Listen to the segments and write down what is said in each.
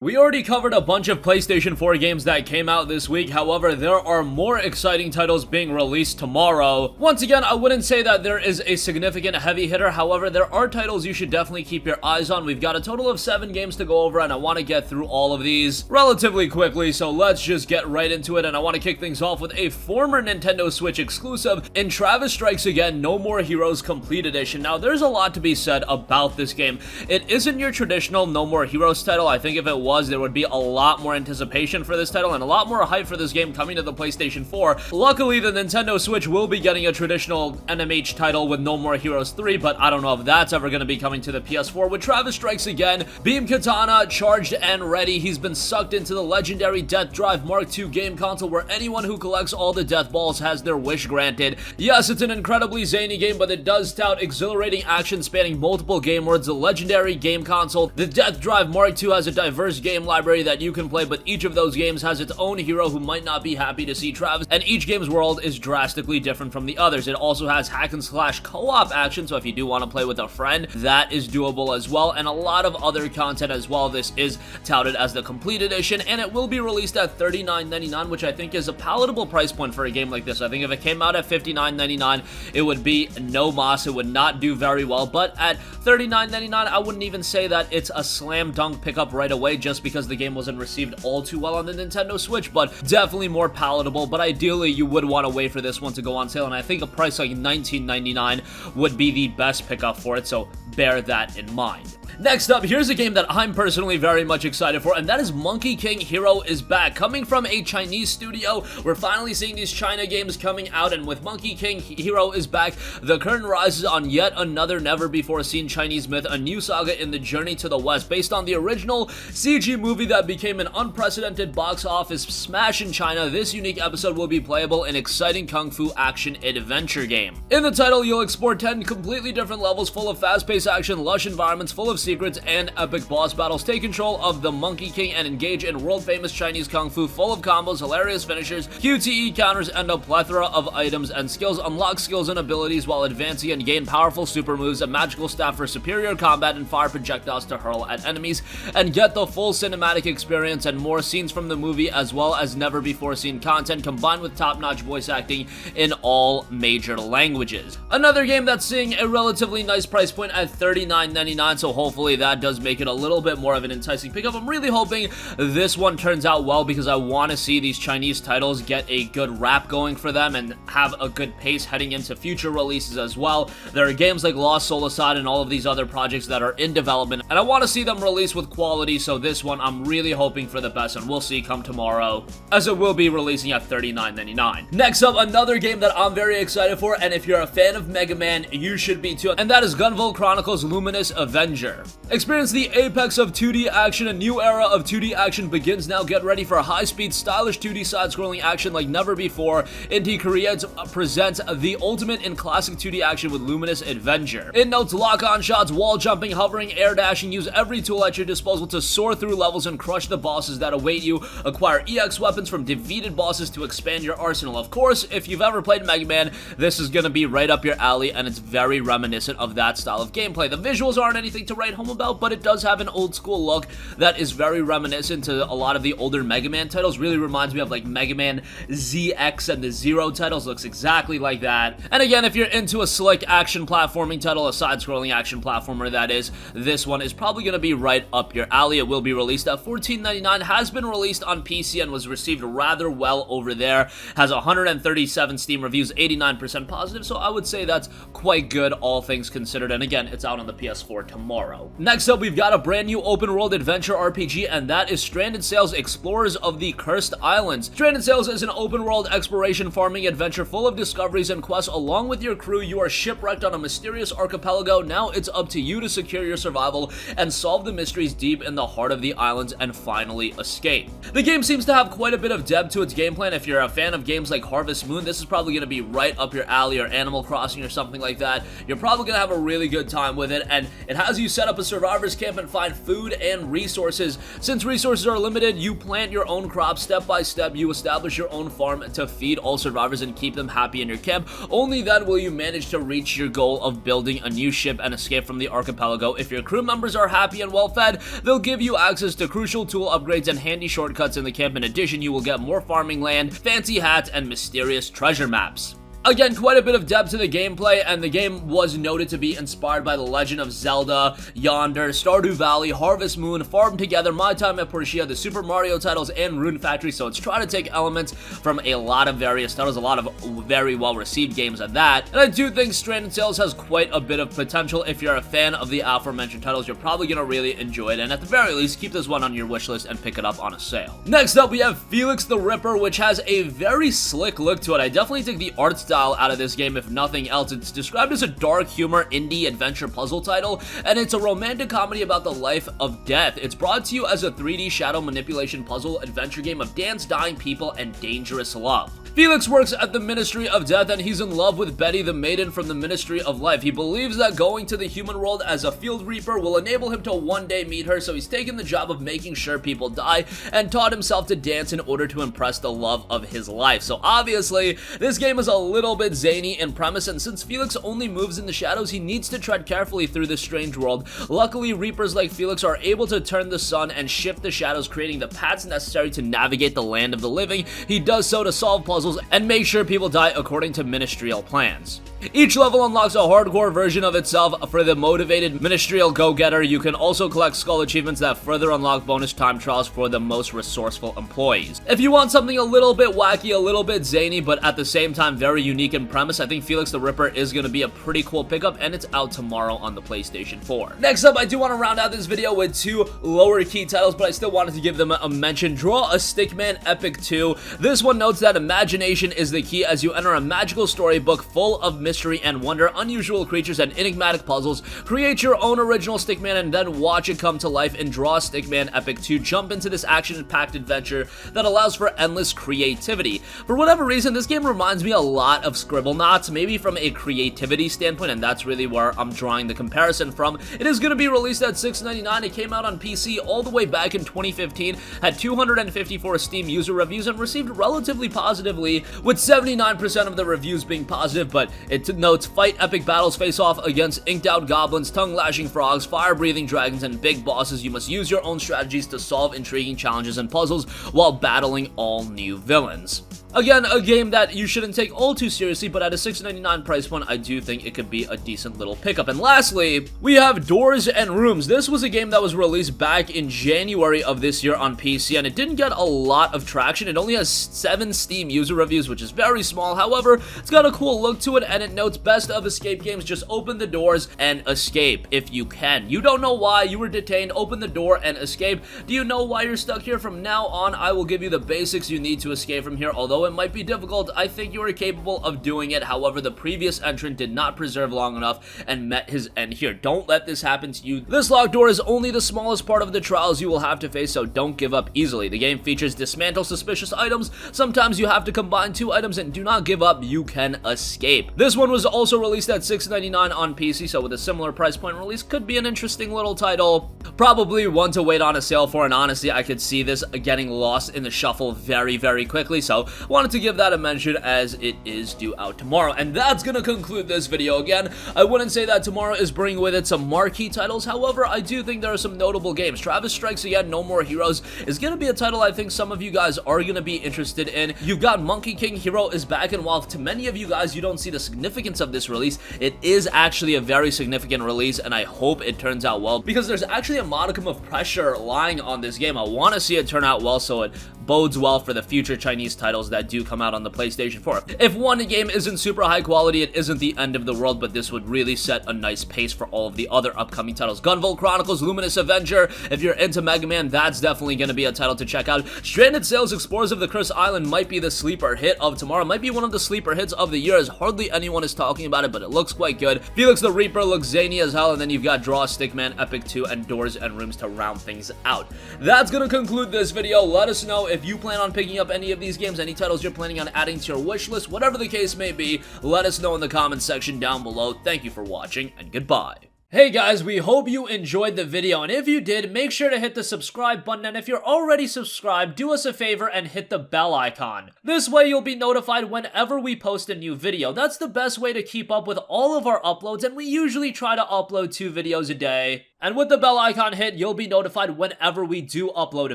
We already covered a bunch of PlayStation 4 games that came out this week, however, there are more exciting titles being released tomorrow. Once again, I wouldn't say that there is a significant heavy hitter, however, there are titles you should definitely keep your eyes on. We've got a total of 7 games to go over, and I want to get through all of these relatively quickly, so let's just get right into it, and I want to kick things off with a former Nintendo Switch exclusive in Travis Strikes Again No More Heroes Complete Edition. Now, there's a lot to be said about this game. It isn't your traditional No More Heroes title. I think if it was, there would be a lot more anticipation for this title and a lot more hype for this game coming to the PlayStation 4. Luckily, the Nintendo Switch will be getting a traditional NMH title with No More Heroes 3, but I don't know if that's ever going to be coming to the PS4. With Travis Strikes Again, Beam Katana charged and ready, he's been sucked into the legendary Death Drive Mark II game console where anyone who collects all the Death Balls has their wish granted. Yes, it's an incredibly zany game, but it does tout exhilarating action spanning multiple game modes. The legendary game console, the Death Drive Mark II, has a diverse game library that you can play, but each of those games has its own hero who might not be happy to see Travis, and each game's world is drastically different from the others. It also has hack and slash co-op action, so if you do want to play with a friend, that is doable as well, and a lot of other content as well. This is touted as the complete edition, and it will be released at $39.99, which I think is a palatable price point for a game like this. I think if it came out at $59.99, it would be no mas, it would not do very well, but at $39.99, I wouldn't even say that it's a slam dunk pickup right away, just because the game wasn't received all too well on the Nintendo Switch, but definitely more palatable. But ideally, you would want to wait for this one to go on sale, and I think a price like $19.99 would be the best pickup for it, so bear that in mind. Next up, here's a game that I'm personally very much excited for, and that is Monkey King Hero is Back. Coming from a Chinese studio, we're finally seeing these China games coming out, and with Monkey King Hero is Back, the curtain rises on yet another never-before-seen Chinese myth, a new saga in the journey to the West. Based on the original CG movie that became an unprecedented box office smash in China, this unique episode will be playable in exciting kung fu action adventure game. In the title, you'll explore 10 completely different levels full of fast-paced action, lush environments full of secrets, and epic boss battles. Take control of the Monkey King and engage in world-famous Chinese kung fu full of combos, hilarious finishers, QTE counters, and a plethora of items and skills. Unlock skills and abilities while advancing and gain powerful super moves, a magical staff for superior combat, and fire projectiles to hurl at enemies, and get the full cinematic experience and more scenes from the movie, as well as never-before-seen content combined with top-notch voice acting in all major languages. Another game that's seeing a relatively nice price point at $39.99, so hopefully that does make it a little bit more of an enticing pickup. I'm really hoping this one turns out well, because I want to see these Chinese titles get a good rap going for them and have a good pace heading into future releases as well. There are games like Lost Soul Aside and all of these other projects that are in development, and I want to see them released with quality, so this one I'm really hoping for the best, and we'll see come tomorrow, as it will be releasing at $39.99. Next up, another game that I'm very excited for, and if you're a fan of Mega Man, you should be too, and that is Gunvault Chronicles Luminous Avenger. Experience the apex of 2D action. A new era of 2D action begins now. Get ready for high-speed, stylish 2D side-scrolling action like never before. Indie Korea presents the ultimate in classic 2D action with Luminous Avenger. It notes lock-on shots, wall jumping, hovering, air dashing. Use every tool at your disposal to soar through levels and crush the bosses that await you. Acquire EX weapons from defeated bosses to expand your arsenal. Of course, if you've ever played Mega Man, this is going to be right up your alley, and it's very reminiscent of that style of gameplay. The visuals aren't anything to write home about, but it does have an old school look that is very reminiscent to a lot of the older Mega Man titles. Really reminds me of like Mega Man ZX and the Zero titles. Looks exactly like that. And again, if you're into a slick action platforming title, a side-scrolling action platformer that is, this one is probably going to be right up your alley. It will be released at $14.99, has been released on PC and was received rather well over there. Has 137 Steam reviews, 89% positive, so I would say that's quite good, all things considered. And again, it's out on the PS4 tomorrow. Next up, we've got a brand new open world adventure RPG, and that is Stranded Sails Explorers of the Cursed Islands. Stranded Sails is an open world exploration farming adventure full of discoveries and quests. Along with your crew, you are shipwrecked on a mysterious archipelago. Now it's up to you to secure your survival and solve the mysteries deep in the heart of the islands and finally escape. The game seems to have quite a bit of depth to its gameplay, and if you're a fan of games like Harvest Moon, this is probably going to be right up your alley, or Animal Crossing or something like that. You're probably going to have a really good time time with it, and it has you set up a survivor's camp and find food and resources. Since resources are limited, you plant your own crops step by step. You establish your own farm to feed all survivors and keep them happy in your camp. Only then will you manage to reach your goal of building a new ship and escape from the archipelago. If your crew members are happy and well fed, they'll give you access to crucial tool upgrades and handy shortcuts in the camp. In addition, you will get more farming land, fancy hats, and mysterious treasure maps. Again, quite a bit of depth to the gameplay, and the game was noted to be inspired by The Legend of Zelda, Yonder, Stardew Valley, Harvest Moon, Farm Together, My Time at Portia, the Super Mario titles, and Rune Factory, so it's trying to take elements from a lot of various titles, a lot of very well-received games at that, and I do think Stranded Sails has quite a bit of potential. If you're a fan of the aforementioned titles, you're probably going to really enjoy it, and at the very least, keep this one on your wishlist and pick it up on a sale. Next up, we have Felix the Ripper, which has a very slick look to it. I definitely think the art style out of this game, if nothing else. It's described as a dark humor indie adventure puzzle title, and it's a romantic comedy about the life of death. It's brought to you as a 3D shadow manipulation puzzle adventure game of dance, dying people, and dangerous love. Felix works at the Ministry of Death, and he's in love with Betty, the maiden from the Ministry of Life. He believes that going to the human world as a field reaper will enable him to one day meet her, so he's taken the job of making sure people die and taught himself to dance in order to impress the love of his life. So obviously, this game is a little bit zany in premise, and since Felix only moves in the shadows, he needs to tread carefully through this strange world. Luckily, reapers like Felix are able to turn the sun and shift the shadows, creating the paths necessary to navigate the land of the living. He does so to solve puzzles and make sure people die according to ministerial plans. Each level unlocks a hardcore version of itself for the motivated ministerial go-getter. You can also collect skull achievements that further unlock bonus time trials for the most resourceful employees. If you want something a little bit wacky, a little bit zany, but at the same time very unique in premise, I think Felix the Ripper is going to be a pretty cool pickup, and it's out tomorrow on the PlayStation 4. Next up, I do want to round out this video with two lower key titles, but I still wanted to give them a mention. Draw a Stickman Epic 2. This one notes that imagination is the key as you enter a magical storybook full of mystery and wonder, unusual creatures, and enigmatic puzzles. Create your own original Stickman and then watch it come to life in Draw Stickman Epic 2. Jump into this action-packed adventure that allows for endless creativity. For whatever reason, this game reminds me a lot of Scribblenauts, maybe from a creativity standpoint, and that's really where I'm drawing the comparison from. It is going to be released at $6.99. It came out on PC all the way back in 2015, had 254 Steam user reviews, and received relatively positively, with 79% of the reviews being positive, but it notes fight epic battles, face off against inked out goblins, tongue-lashing frogs, fire-breathing dragons, and big bosses. You must use your own strategies to solve intriguing challenges and puzzles while battling all new villains. Again, a game that you shouldn't take all too seriously, but at a $6.99 price point, I do think it could be a decent little pickup. And lastly, we have Doors and Rooms. This was a game that was released back in January of this year on PC, and it didn't get a lot of traction. It only has 7 Steam user reviews, which is very small. However, it's got a cool look to it, and it notes best of escape games. Just open the doors and escape if you can. You don't know why you were detained, open the door and escape. Do you know why you're stuck here? From now on, I will give you the basics you need to escape from here. Although it might be difficult, I think you are capable of doing it. However, the previous entrant did not preserve long enough and met his end here. Don't let this happen to you. This locked door is only the smallest part of the trials you will have to face, so don't give up easily. The game features dismantle suspicious items. Sometimes you have to combine 2 items, and do not give up. You can escape. This one was also released at $6.99 on PC, so with a similar price point release, could be an interesting little title. Probably one to wait on a sale for, and honestly, I could see this getting lost in the shuffle very, very quickly, so wanted to give that a mention as it is due out tomorrow. And that's gonna conclude this video. Again, I wouldn't say that tomorrow is bringing with it some marquee titles. However, I do think there are some notable games. Travis Strikes Again, No More Heroes is gonna be a title I think some of you guys are gonna be interested in. You've got Monkey King Hero is back, and while to many of you guys you don't see the significance of this release, it is actually a very significant release, and I hope it turns out well, because there's actually a modicum of pressure lying on this game. I want to see it turn out well, so it bodes well for the future Chinese titles that do come out on the PlayStation 4. If one game isn't super high quality, it isn't the end of the world, but this would really set a nice pace for all of the other upcoming titles. Gunvault Chronicles, Luminous Avenger, if you're into Mega Man, that's definitely going to be a title to check out. Stranded Sails Explorers of the Cursed Island might be the sleeper hit of tomorrow, might be one of the sleeper hits of the year, as hardly anyone is talking about it, but it looks quite good. Felix the Reaper looks zany as hell, and then you've got Draw Stickman Epic 2 and Doors and Rooms to round things out. That's going to conclude this video. Let us know if you plan on picking up any of these games, any titles you're planning on adding to your wish list, whatever the case may be. Let us know in the comments section down below. Thank you for watching, and goodbye. Hey guys, we hope you enjoyed the video, and if you did, make sure to hit the subscribe button, and if you're already subscribed, do us a favor and hit the bell icon. This way you'll be notified whenever we post a new video. That's the best way to keep up with all of our uploads, and we usually try to upload 2 videos a day. And with the bell icon hit, you'll be notified whenever we do upload a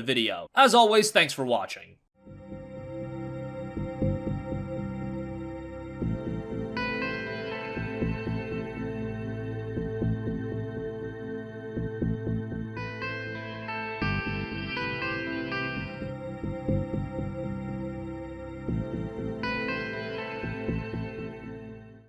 video. As always, thanks for watching.